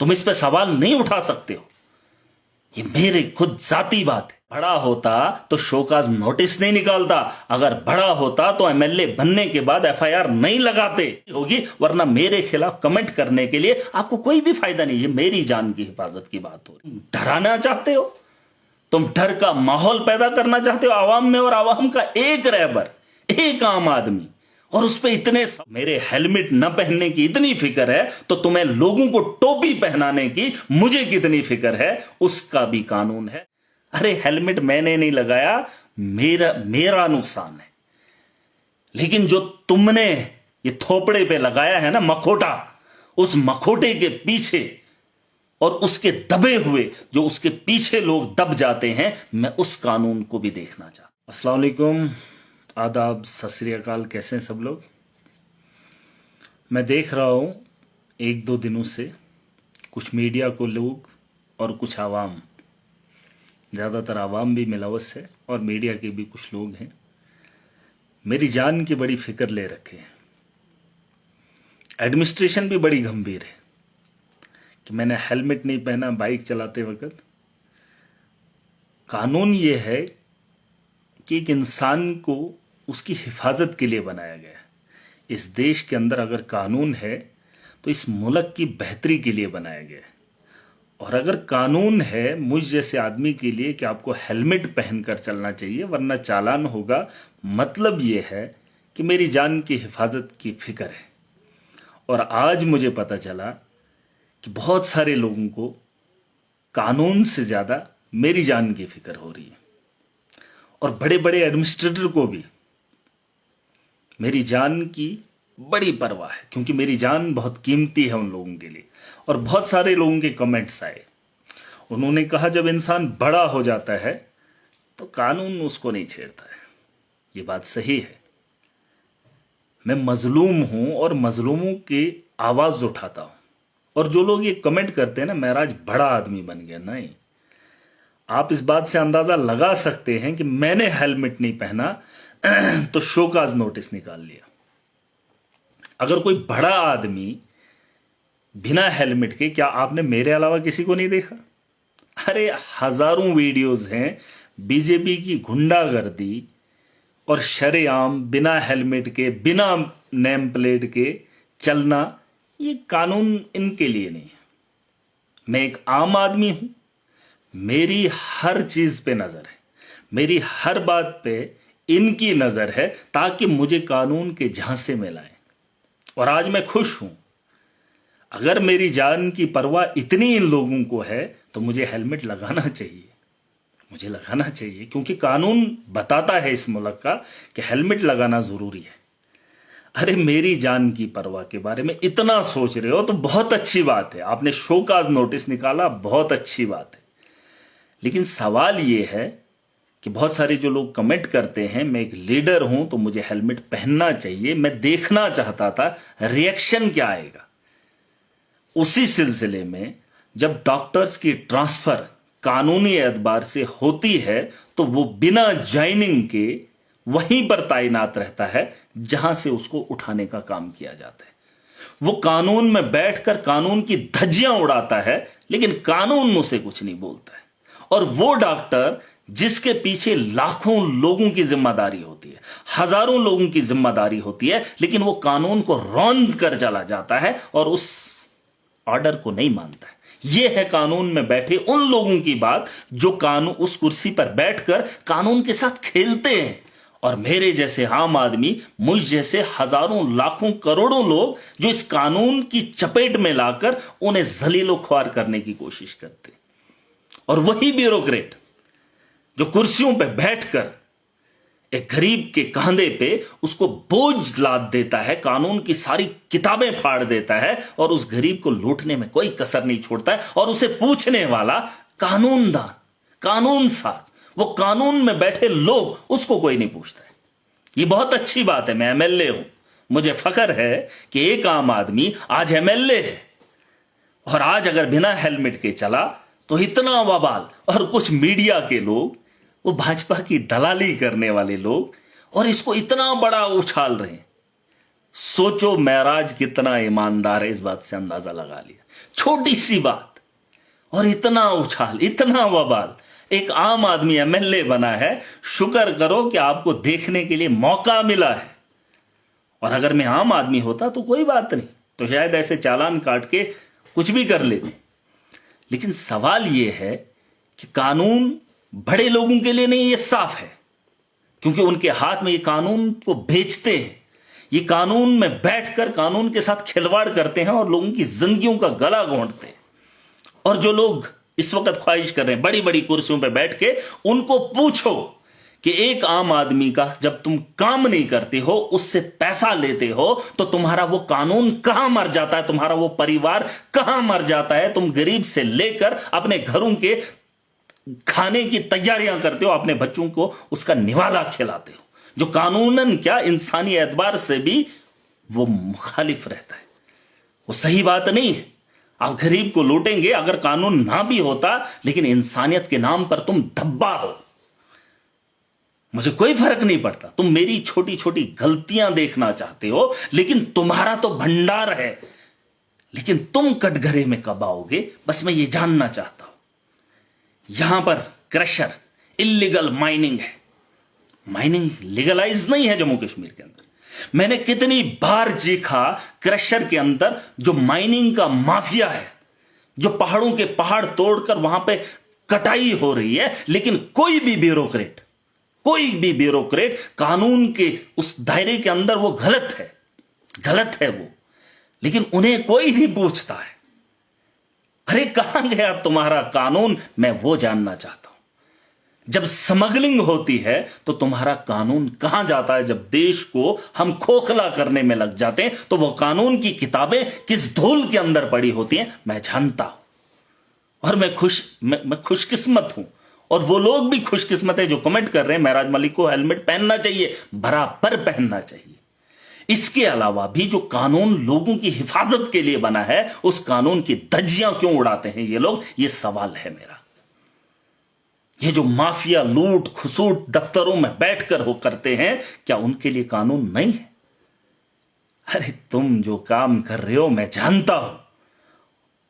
तुम इस पे सवाल नहीं उठा सकते हो। ये मेरे खुद जाती बात है। बड़ा होता तो शोकाज नोटिस नहीं निकालता, अगर बड़ा होता तो एमएलए बनने के बाद एफआईआर नहीं लगाते होगी, वरना मेरे खिलाफ कमेंट करने के लिए आपको कोई भी फायदा नहीं। ये मेरी जान की हिफाजत की बात हो रही। डराना चाहते हो, तुम डर का माहौल पैदा करना चाहते हो आवाम में, और आवाम का एक रहबर, एक आम आदमी, और उस पे इतने मेरे हेलमेट न पहनने की इतनी फिक्र है, तो तुम्हें लोगों को टोपी पहनाने की मुझे कितनी फिक्र है, उसका भी कानून है। अरे हेलमेट मैंने नहीं लगाया, मेरा नुकसान है, लेकिन जो तुमने ये थोपड़े पे लगाया है ना मखोटा, उस मखोटे के पीछे और उसके दबे हुए जो उसके पीछे लोग दब जाते हैं, मैं उस कानून को भी देखना चाहता हूं। अस्सलाम वालेकुम, आदाब, सत श्री अकाल। कैसे हैं सब लोग? मैं देख रहा हूं एक दो दिनों से कुछ मीडिया को लोग और कुछ आवाम, ज़्यादातर आवाम भी मिलावस है और मीडिया के भी कुछ लोग हैं, मेरी जान की बड़ी फिक्र ले रखे हैं। एडमिनिस्ट्रेशन भी बड़ी गंभीर है कि मैंने हेलमेट नहीं पहना बाइक चलाते वक्त। कानून ये है कि एक इंसान को उसकी हिफाजत के लिए बनाया गया है। इस देश के अंदर अगर कानून है तो इस मुल्क की बेहतरी के लिए बनाया गया है, और अगर कानून है मुझ जैसे आदमी के लिए कि आपको हेलमेट पहनकर चलना चाहिए वरना चालान होगा, मतलब ये है कि मेरी जान की हिफाजत की फिक्र है। और आज मुझे पता चला कि बहुत सारे लोगों को कानून से ज़्यादा मेरी जान की फिक्र हो रही है, और बड़े बड़े एडमिनिस्ट्रेटर को भी मेरी जान की बड़ी परवाह है, क्योंकि मेरी जान बहुत कीमती है उन लोगों के लिए। और बहुत सारे लोगों के कमेंट्स आए, उन्होंने कहा जब इंसान बड़ा हो जाता है तो कानून उसको नहीं छेड़ता है। ये बात सही है, मैं मजलूम हूं और मजलूमों की आवाज उठाता हूं। और जो लोग ये कमेंट करते हैं ना महराज बड़ा आदमी बन गया, नहीं, आप इस बात से अंदाजा लगा सकते हैं कि मैंने हेलमेट नहीं पहना तो शोकाज नोटिस निकाल लिया। अगर कोई बड़ा आदमी बिना हेलमेट के, क्या आपने मेरे अलावा किसी को नहीं देखा? अरे हजारों वीडियोस हैं बीजेपी की गुंडागर्दी और शरेआम बिना हेलमेट के, बिना नेम प्लेट के चलना। ये कानून इनके लिए नहीं है। मैं एक आम आदमी हूं, मेरी हर चीज पे नजर है, मेरी हर बात पे इनकी नजर है, ताकि मुझे कानून के झांसे में लाएं। और आज मैं खुश हूं। अगर मेरी जान की परवाह इतनी इन लोगों को है तो मुझे हेलमेट लगाना चाहिए, मुझे लगाना चाहिए, क्योंकि कानून बताता है इस मुल्क का कि हेलमेट लगाना जरूरी है। अरे मेरी जान की परवाह के बारे में इतना सोच रहे हो तो बहुत अच्छी बात है, आपने शोकाज नोटिस निकाला, बहुत अच्छी बात है। लेकिन सवाल यह है कि बहुत सारे जो लोग कमेंट करते हैं मैं एक लीडर हूं तो मुझे हेलमेट पहनना चाहिए, मैं देखना चाहता था रिएक्शन क्या आएगा। उसी सिलसिले में जब डॉक्टर्स की ट्रांसफर कानूनी एतबार से होती है तो वो बिना ज्वाइनिंग के वहीं पर तैनात रहता है जहां से उसको उठाने का काम किया जाता है। वो कानून में बैठकर कानून की धज्जियां उड़ाता है, लेकिन कानून मुझसे कुछ नहीं बोलता है। और वो डॉक्टर जिसके पीछे लाखों लोगों की जिम्मेदारी होती है, हजारों लोगों की जिम्मेदारी होती है, लेकिन वो कानून को रौंद कर चला जाता है और उस ऑर्डर को नहीं मानता है। यह है कानून में बैठे उन लोगों की बात जो कानून उस कुर्सी पर बैठकर कानून के साथ खेलते हैं। और मेरे जैसे आम आदमी, मुझ जैसे हजारों लाखों करोड़ों लोग जो इस कानून की चपेट में लाकर उन्हें जलीलो ख्वार करने की कोशिश करते। और वही ब्यूरोक्रेट जो कुर्सियों पर बैठकर एक गरीब के कंधे पे उसको बोझ लाद देता है, कानून की सारी किताबें फाड़ देता है और उस गरीब को लूटने में कोई कसर नहीं छोड़ता है। और उसे पूछने वाला कानूनदान, कानून साज, वो कानून में बैठे लोग, उसको कोई नहीं पूछता है। ये बहुत अच्छी बात है, मैं एमएलए हूं, मुझे फख्र है कि एक आम आदमी आज एमएलए है। और आज अगर बिना हेलमेट के चला तो इतना बवाल, और कुछ मीडिया के लोग, वो भाजपा की दलाली करने वाले लोग, और इसको इतना बड़ा उछाल रहे हैं। सोचो महराज कितना ईमानदार है, इस बात से अंदाजा लगा लिया। छोटी सी बात और इतना उछाल, इतना वबाल। एक आम आदमी एमएलए बना है, शुक्र करो कि आपको देखने के लिए मौका मिला है। और अगर मैं आम आदमी होता तो कोई बात नहीं, तो शायद ऐसे चालान काट के कुछ भी कर लेते। लेकिन सवाल यह है कि कानून बड़े लोगों के लिए नहीं, ये साफ है, क्योंकि उनके हाथ में ये कानून को बेचते हैं। ये कानून में बैठकर कानून के साथ खिलवाड़ करते हैं और लोगों की जिंदगियों का गला घोंटते हैं। और जो लोग इस वक्त ख्वाहिश कर रहे हैं बड़ी बड़ी कुर्सियों पर बैठ के, उनको पूछो कि एक आम आदमी का जब तुम काम नहीं करते हो, उससे पैसा लेते हो, तो तुम्हारा वो कानून कहां मर जाता है, तुम्हारा वो परिवार कहां मर जाता है। तुम गरीब से लेकर अपने घरों के खाने की तैयारियां करते हो, अपने बच्चों को उसका निवाला खिलाते हो, जो कानूनन क्या इंसानी एतबार से भी वो मुखालिफ रहता है। वो सही बात नहीं है। आप गरीब को लूटेंगे, अगर कानून ना भी होता, लेकिन इंसानियत के नाम पर तुम धब्बा हो। मुझे कोई फर्क नहीं पड़ता, तुम मेरी छोटी छोटी गलतियां देखना चाहते हो, लेकिन तुम्हारा तो भंडार है। लेकिन तुम कटघरे में कब आओगे, बस मैं ये जानना चाहता हूं। यहां पर क्रशर, इल्लीगल माइनिंग है। माइनिंग लीगलाइज नहीं है जम्मू कश्मीर के अंदर। मैंने कितनी बार देखा क्रशर के अंदर जो माइनिंग का माफिया है, जो पहाड़ों के पहाड़ तोड़कर वहां पे कटाई हो रही है, लेकिन कोई भी ब्यूरोक्रेट कानून के उस दायरे के अंदर वो गलत है वो, लेकिन उन्हें कोई नहीं पूछता है। अरे कहां गया तुम्हारा कानून, मैं वो जानना चाहता हूं। जब स्मगलिंग होती है तो तुम्हारा कानून कहां जाता है। जब देश को हम खोखला करने में लग जाते हैं तो वो कानून की किताबें किस धूल के अंदर पड़ी होती हैं, मैं जानता हूं। और मैं खुशकिस्मत हूं, और वो लोग भी खुशकिस्मत है जो कमेंट कर रहे हैं महराज मलिक को हेलमेट पहनना चाहिए, बराबर पहनना चाहिए। इसके अलावा भी जो कानून लोगों की हिफाजत के लिए बना है, उस कानून की धज्जियां क्यों उड़ाते हैं ये लोग, ये सवाल है मेरा। ये जो माफिया लूट खसूट दफ्तरों में बैठकर हो करते हैं, क्या उनके लिए कानून नहीं है? अरे तुम जो काम कर रहे हो मैं जानता हूं,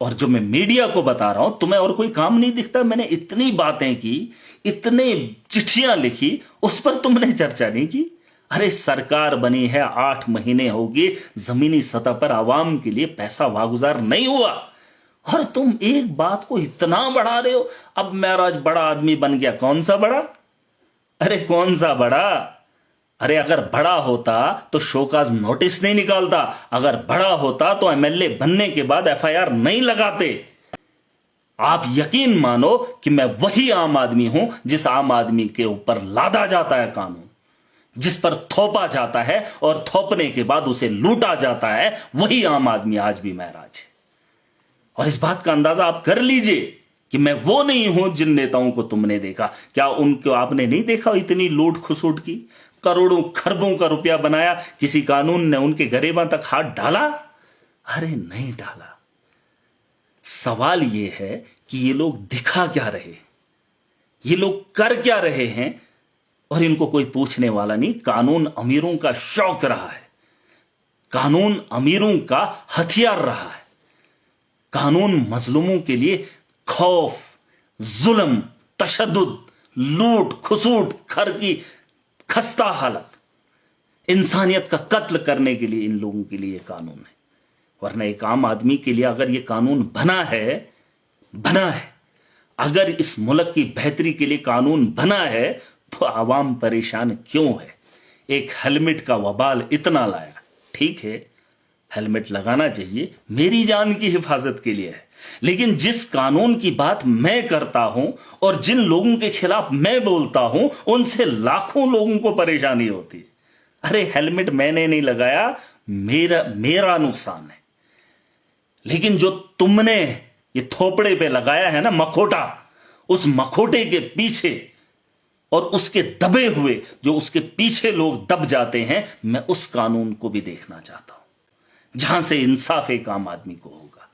और जो मैं मीडिया को बता रहा हूं, तुम्हें और कोई काम नहीं दिखता। मैंने इतनी बातें की, इतने चिट्ठियां लिखी, उस पर तुमने चर्चा नहीं की। अरे सरकार बनी है 8 महीने हो गए, जमीनी सतह पर आवाम के लिए पैसा वागुजार नहीं हुआ, और तुम एक बात को इतना बढ़ा रहे हो। अब महराज बड़ा आदमी बन गया, कौन सा बड़ा? अरे कौन सा बड़ा? अरे अगर बड़ा होता तो शोकाज नोटिस नहीं निकालता, अगर बड़ा होता तो एमएलए बनने के बाद एफआईआर नहीं लगाते। आप यकीन मानो कि मैं वही आम आदमी हूं जिस आम आदमी के ऊपर लादा जाता है कानून, जिस पर थोपा जाता है और थोपने के बाद उसे लूटा जाता है, वही आम आदमी आज भी महराज है। और इस बात का अंदाजा आप कर लीजिए कि मैं वो नहीं हूं जिन नेताओं को तुमने देखा। क्या उनको आपने नहीं देखा इतनी लूट खसूट की, करोड़ों खरबों का रुपया बनाया, किसी कानून ने उनके गरेबा तक हाथ डाला? अरे नहीं डाला। सवाल यह है कि ये लोग दिखा क्या रहे, ये लोग कर क्या रहे हैं, और इनको कोई पूछने वाला नहीं। कानून अमीरों का शौक रहा है, कानून अमीरों का हथियार रहा है। कानून मजलूमों के लिए खौफ, जुल्म, तशद्दुद, लूट खसूट, घर की खस्ता हालत, इंसानियत का कत्ल करने के लिए इन लोगों के लिए कानून है। वरना एक आम आदमी के लिए अगर यह कानून बना है, अगर इस मुल्क की बेहतरी के लिए कानून बना है, तो आवाम परेशान क्यों है? एक हेलमेट का वबाल इतना लाया, ठीक है हेलमेट लगाना चाहिए, मेरी जान की हिफाजत के लिए है, लेकिन जिस कानून की बात मैं करता हूं और जिन लोगों के खिलाफ मैं बोलता हूं, उनसे लाखों लोगों को परेशानी होती है। अरे हेलमेट मैंने नहीं लगाया, मेरा नुकसान है, लेकिन जो तुमने ये थोपड़े पे लगाया है ना मखोटा, उस मखोटे के पीछे और उसके दबे हुए जो उसके पीछे लोग दब जाते हैं, मैं उस कानून को भी देखना चाहता हूं जहां से इंसाफ एक आम आदमी को होगा।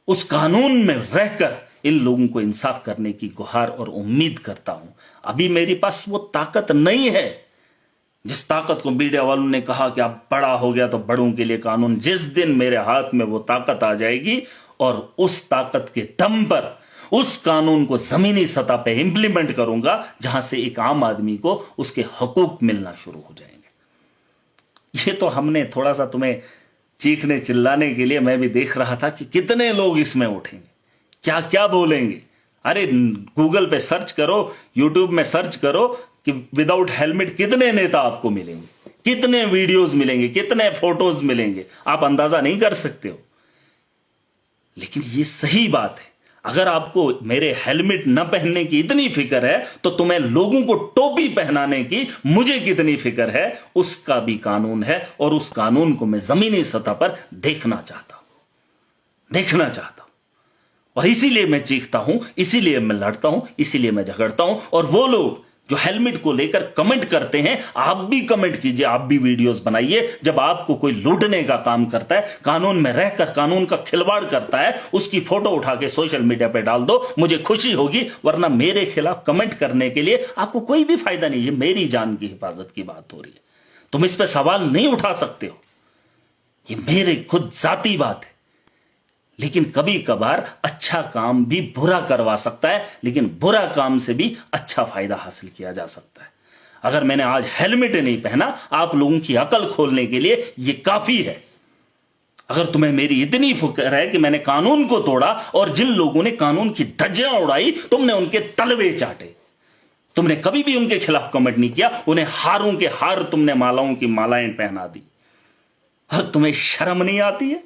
उस कानून में रहकर इन लोगों को इंसाफ करने की गुहार और उम्मीद करता हूं। अभी मेरे पास वो ताकत नहीं है, जिस ताकत को मीडिया वालों ने कहा कि अब बड़ा हो गया तो बड़ों के लिए कानून, जिस दिन मेरे हाथ में वो ताकत आ जाएगी और उस ताकत के दम पर उस कानून को जमीनी सतह पे इंप्लीमेंट करूंगा जहां से एक आम आदमी को उसके हकूक मिलना शुरू हो जाएंगे। ये तो हमने थोड़ा सा तुम्हें चीखने चिल्लाने के लिए, मैं भी देख रहा था कि कितने लोग इसमें उठेंगे, क्या क्या बोलेंगे। अरे गूगल पे सर्च करो, यूट्यूब में सर्च करो कि विदाउट हेलमेट कितने नेता आपको मिलेंगे, कितने वीडियोस मिलेंगे, कितने फोटोज मिलेंगे, आप अंदाजा नहीं कर सकते हो। लेकिन ये सही बात है, अगर आपको मेरे हेलमेट न पहनने की इतनी फिक्र है तो तुम्हें लोगों को टोपी पहनाने की मुझे कितनी फिक्र है, उसका भी कानून है और उस कानून को मैं जमीनी सतह पर देखना चाहता हूं। और इसीलिए मैं चीखता हूं, इसीलिए मैं लड़ता हूं, इसीलिए मैं झगड़ता हूं। और वो लोग जो हेलमेट को लेकर कमेंट करते हैं, आप भी कमेंट कीजिए, आप भी वीडियोस बनाइए। जब आपको कोई लूटने का काम करता है, कानून में रहकर कानून का खिलवाड़ करता है, उसकी फोटो उठा के सोशल मीडिया पे डाल दो, मुझे खुशी होगी। वरना मेरे खिलाफ कमेंट करने के लिए आपको कोई भी फायदा नहीं है। मेरी जान की हिफाजत की बात हो रही है, तुम इस पर सवाल नहीं उठा सकते हो, ये मेरे खुद जाती बात है। लेकिन कभी कभार अच्छा काम भी बुरा करवा सकता है, लेकिन बुरा काम से भी अच्छा फायदा हासिल किया जा सकता है। अगर मैंने आज हेलमेट नहीं पहना, आप लोगों की अकल खोलने के लिए यह काफी है। अगर तुम्हें मेरी इतनी फिक्र है कि मैंने कानून को तोड़ा और जिन लोगों ने कानून की धज्जियां उड़ाई, तुमने उनके तलवे चाटे, तुमने कभी भी उनके खिलाफ कमेंट नहीं किया, उन्हें हारों के हार तुमने मालाओं की मालाएं पहना दी, और तुम्हें शर्म नहीं आती है।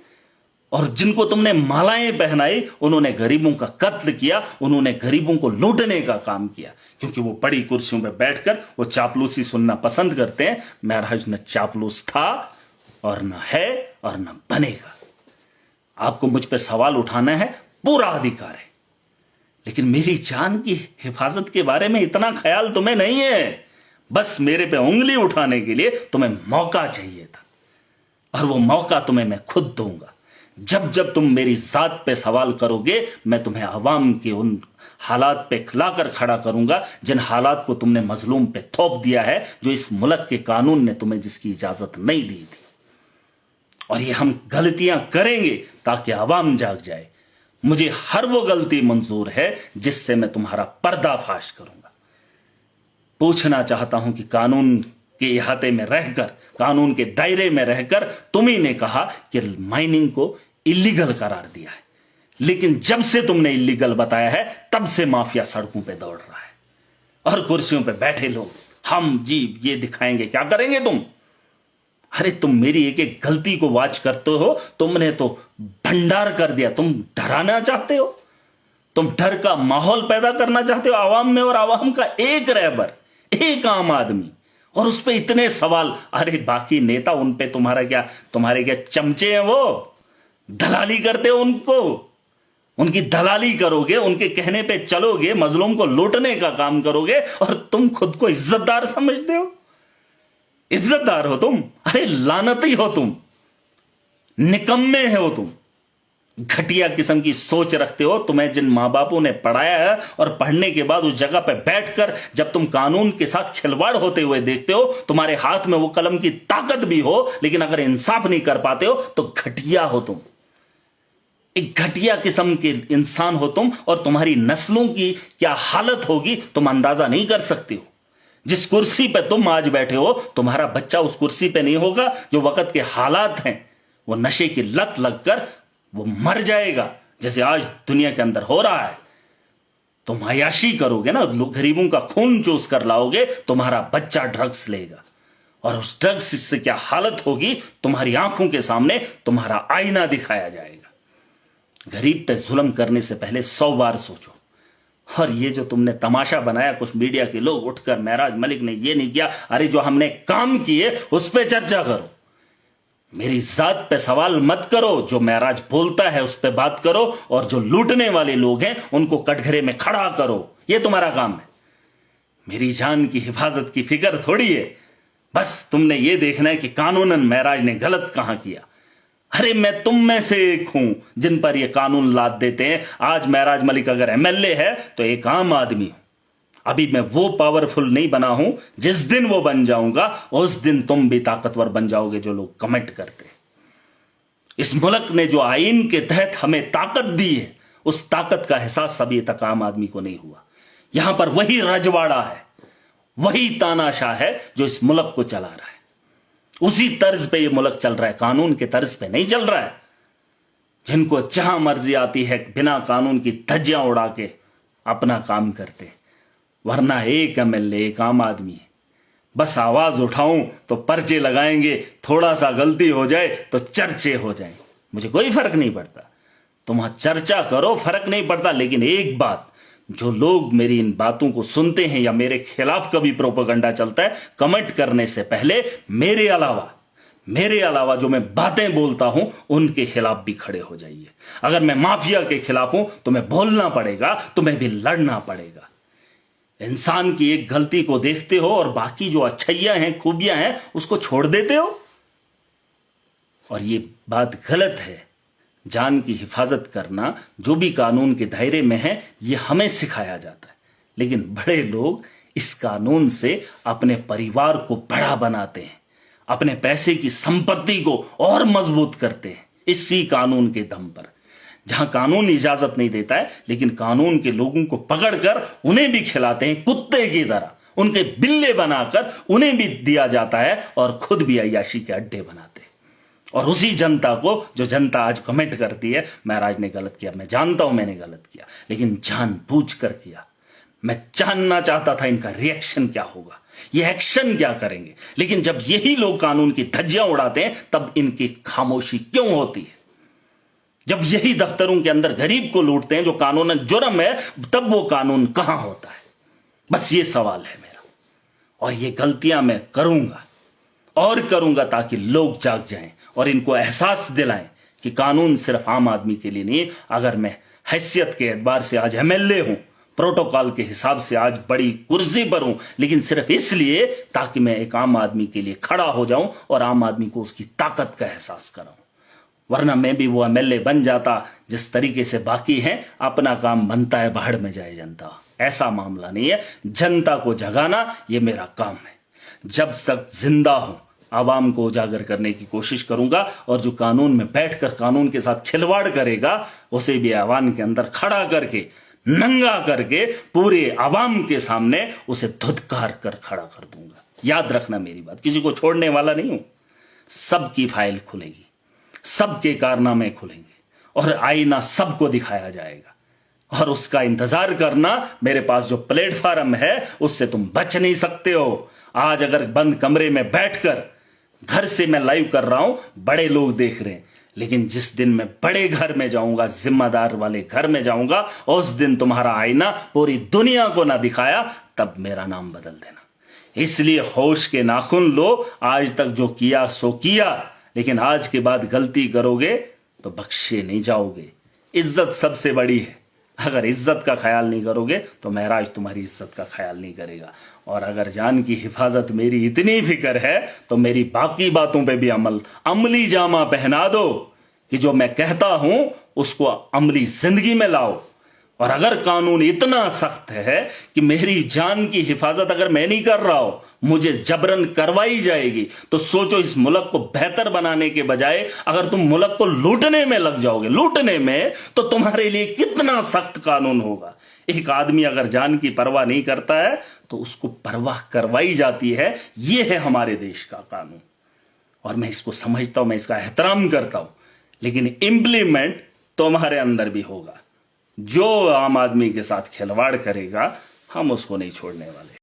और जिनको तुमने मालाएं पहनाई, उन्होंने गरीबों का कत्ल किया, उन्होंने गरीबों को लूटने का काम किया, क्योंकि वो बड़ी कुर्सियों पर बैठकर वो चापलूसी सुनना पसंद करते हैं। महराज न चापलूस था और न है और न बनेगा। आपको मुझ पर सवाल उठाना है, पूरा अधिकार है, लेकिन मेरी जान की हिफाजत के बारे में इतना ख्याल तुम्हें नहीं है। बस मेरे पे उंगली उठाने के लिए तुम्हें मौका चाहिए था, और वो मौका तुम्हें मैं खुद दूंगा। जब जब तुम मेरी जात पे सवाल करोगे, मैं तुम्हें अवाम के उन हालात पे लाकर खड़ा करूंगा जिन हालात को तुमने मजलूम पे थोप दिया है, जो इस मुल्क के कानून ने तुम्हें जिसकी इजाजत नहीं दी थी। और ये हम गलतियां करेंगे ताकि अवाम जाग जाए। मुझे हर वो गलती मंजूर है जिससे मैं तुम्हारा पर्दाफाश करूंगा। पूछना चाहता हूं कि कानून के इहाते में रहकर, कानून के दायरे में रहकर तुम ही ने कहा कि माइनिंग को इलीगल करार दिया है, लेकिन जब से तुमने इलीगल बताया है, तब से माफिया सड़कों पे दौड़ रहा है और कुर्सियों पे बैठे लोग हम जी ये दिखाएंगे। क्या करेंगे तुम? अरे तुम मेरी एक एक गलती को वाच करते हो, तुमने तो भंडार कर दिया। तुम डराना चाहते हो, तुम डर का माहौल पैदा करना चाहते हो आवाम में, और आवाम का एक रहबर, एक आम आदमी, और उस पे इतने सवाल। अरे बाकी नेता, उन पे तुम्हारे क्या चमचे हैं? वो दलाली करते हो, उनकी दलाली करोगे, उनके कहने पे चलोगे, मजलूम को लूटने का काम करोगे, और तुम खुद को इज्जतदार समझते हो। इज्जतदार हो तुम? अरे लानती हो तुम, निकम्मे हो तुम, घटिया किस्म की सोच रखते हो। तुम्हें जिन मां बापों ने पढ़ाया है और पढ़ने के बाद उस जगह पे बैठकर जब तुम कानून के साथ खिलवाड़ होते हुए देखते हो, तुम्हारे हाथ में वो कलम की ताकत भी हो, लेकिन अगर इंसाफ नहीं कर पाते हो तो घटिया हो तुम, एक घटिया किस्म के इंसान हो तुम। और तुम्हारी नस्लों की क्या हालत होगी तुम अंदाजा नहीं कर सकते हो। जिस कुर्सी पे तुम आज बैठे हो, तुम्हारा बच्चा उस कुर्सी पे नहीं होगा। जो वक्त के हालात हैं, वो नशे की लत लगकर वो मर जाएगा, जैसे आज दुनिया के अंदर हो रहा है। तुम अयाशी करोगे ना, गरीबों का खून चूस कर लाओगे, तुम्हारा बच्चा ड्रग्स लेगा, और उस ड्रग्स से क्या हालत होगी, तुम्हारी आंखों के सामने तुम्हारा आईना दिखाया जाएगा। गरीब पे जुल्म करने से पहले 100 बार सोचो। और ये जो तुमने तमाशा बनाया, कुछ मीडिया के लोग उठकर महराज मलिक ने ये नहीं किया, अरे जो हमने काम किए उस पर चर्चा करो। मेरी जात पे सवाल मत करो। जो महराज बोलता है उस पे बात करो, और जो लूटने वाले लोग हैं उनको कटघरे में खड़ा करो। ये तुम्हारा काम है। मेरी जान की हिफाजत की फिक्र थोड़ी है। बस तुमने ये देखना है कि कानूनन महराज ने गलत कहां किया। अरे मैं तुम में से एक हूं जिन पर ये कानून लाद देते हैं। आज महराज मलिक अगर एमएलए है तो एक आम आदमी हूं। अभी मैं वो पावरफुल नहीं बना हूं, जिस दिन वो बन जाऊंगा उस दिन तुम भी ताकतवर बन जाओगे। जो लोग कमेंट करते, इस मुल्क ने जो आईन के तहत हमें ताकत दी है, उस ताकत का एहसास अभी तक आम आदमी को नहीं हुआ। यहां पर वही रजवाड़ा है, वही तानाशाह है जो इस मुल्क को चला रहा है। उसी तर्ज पे ये मुल्क चल रहा है, कानून के तर्ज पे नहीं चल रहा है। जिनको जहां मर्जी आती है बिना कानून की धज्जियां उड़ा के अपना काम करते, वरना एक एमएलए, एक आम आदमी है, बस आवाज उठाऊं तो पर्चे लगाएंगे, थोड़ा सा गलती हो जाए तो चर्चे हो जाएं। मुझे कोई फर्क नहीं पड़ता, तुम वहां चर्चा करो, फर्क नहीं पड़ता। लेकिन एक बात, जो लोग मेरी इन बातों को सुनते हैं या मेरे खिलाफ कभी प्रोपेगेंडा चलता है, कमेंट करने से पहले मेरे अलावा जो मैं बातें बोलता हूं उनके खिलाफ भी खड़े हो जाइए। अगर मैं माफिया के खिलाफ हूं तो मैं बोलना पड़ेगा, तुम्हें भी लड़ना पड़ेगा। इंसान की एक गलती को देखते हो और बाकी जो अच्छाइयां हैं, खूबियां हैं, उसको छोड़ देते हो। और ये बात गलत है। जान की हिफाजत करना जो भी कानून के दायरे में है, ये हमें सिखाया जाता है। लेकिन बड़े लोग इस कानून से अपने परिवार को बड़ा बनाते हैं, अपने पैसे की संपत्ति को और मजबूत करते हैं इसी कानून के दम पर। जहां कानून इजाजत नहीं देता है, लेकिन कानून के लोगों को पकड़कर उन्हें भी खिलाते हैं कुत्ते की तरह, उनके बिल्ले बनाकर उन्हें भी दिया जाता है और खुद भी अय्याशी के अड्डे बनाते हैं। और उसी जनता को, जो जनता आज कमेंट करती है महराज ने गलत किया, मैं जानता हूं मैंने गलत किया, लेकिन जानबूझकर किया। मैं जानना चाहता था इनका रिएक्शन क्या होगा, ये एक्शन क्या करेंगे। लेकिन जब यही लोग कानून की धज्जियां उड़ाते हैं, तब इनकी खामोशी क्यों होती है। जब यही दफ्तरों के अंदर गरीब को लूटते हैं, जो कानूनन जुर्म है, तब वो कानून कहां होता है। बस ये सवाल है मेरा। और ये गलतियां मैं करूंगा और करूंगा ताकि लोग जाग जाएं और इनको एहसास दिलाएं कि कानून सिर्फ आम आदमी के लिए नहीं है। अगर मैं हैसियत के एतबार से आज एमएलए हूं, प्रोटोकॉल के हिसाब से आज बड़ी कुर्सी पर हूं, लेकिन सिर्फ इसलिए ताकि मैं एक आम आदमी के लिए खड़ा हो जाऊं और आम आदमी को उसकी ताकत का एहसास कराऊं। वरना मैं भी वो एमएलए बन जाता जिस तरीके से बाकी हैं, अपना काम बनता है बाहर में जाए जनता। ऐसा मामला नहीं है। जनता को जगाना ये मेरा काम है। जब तक जिंदा हूं, आवाम को उजागर करने की कोशिश करूंगा, और जो कानून में बैठकर कानून के साथ खिलवाड़ करेगा, उसे भी आवाम के अंदर खड़ा करके, नंगा करके, पूरे आवाम के सामने उसे धुतकार कर खड़ा कर दूंगा। याद रखना मेरी बात, किसी को छोड़ने वाला नहीं हूं। सबकी फाइल खुलेगी, सबके कारनामे खुलेंगे और आईना सबको दिखाया जाएगा। और उसका इंतजार करना, मेरे पास जो प्लेटफॉर्म है उससे तुम बच नहीं सकते हो। आज अगर बंद कमरे में बैठकर घर से मैं लाइव कर रहा हूं, बड़े लोग देख रहे हैं, लेकिन जिस दिन मैं बड़े घर में जाऊंगा, जिम्मेदार वाले घर में जाऊंगा, उस दिन तुम्हारा आईना पूरी दुनिया को ना दिखाया, तब मेरा नाम बदल देना। इसलिए होश के नाखून लो। आज तक जो किया सो किया, लेकिन आज के बाद गलती करोगे तो बख्शे नहीं जाओगे। इज्जत सबसे बड़ी है। अगर इज्जत का ख्याल नहीं करोगे तो महराज तुम्हारी इज्जत का ख्याल नहीं करेगा। और अगर जान की हिफाजत मेरी इतनी फिक्र है तो मेरी बाकी बातों पे भी अमली जामा पहना दो कि जो मैं कहता हूं उसको अमली जिंदगी में लाओ। और अगर कानून इतना सख्त है कि मेरी जान की हिफाजत अगर मैं नहीं कर रहा हूं, मुझे जबरन करवाई जाएगी, तो सोचो इस मुल्क को बेहतर बनाने के बजाय अगर तुम मुल्क को लूटने में लग जाओगे, लूटने में, तो तुम्हारे लिए कितना सख्त कानून होगा। एक आदमी अगर जान की परवाह नहीं करता है तो उसको परवाह करवाई जाती है। यह है हमारे देश का कानून और मैं इसको समझता हूं, मैं इसका एहतराम करता हूं, लेकिन इंप्लीमेंट तुम्हारे अंदर भी होगा। जो आम आदमी के साथ खिलवाड़ करेगा, हम उसको नहीं छोड़ने वाले।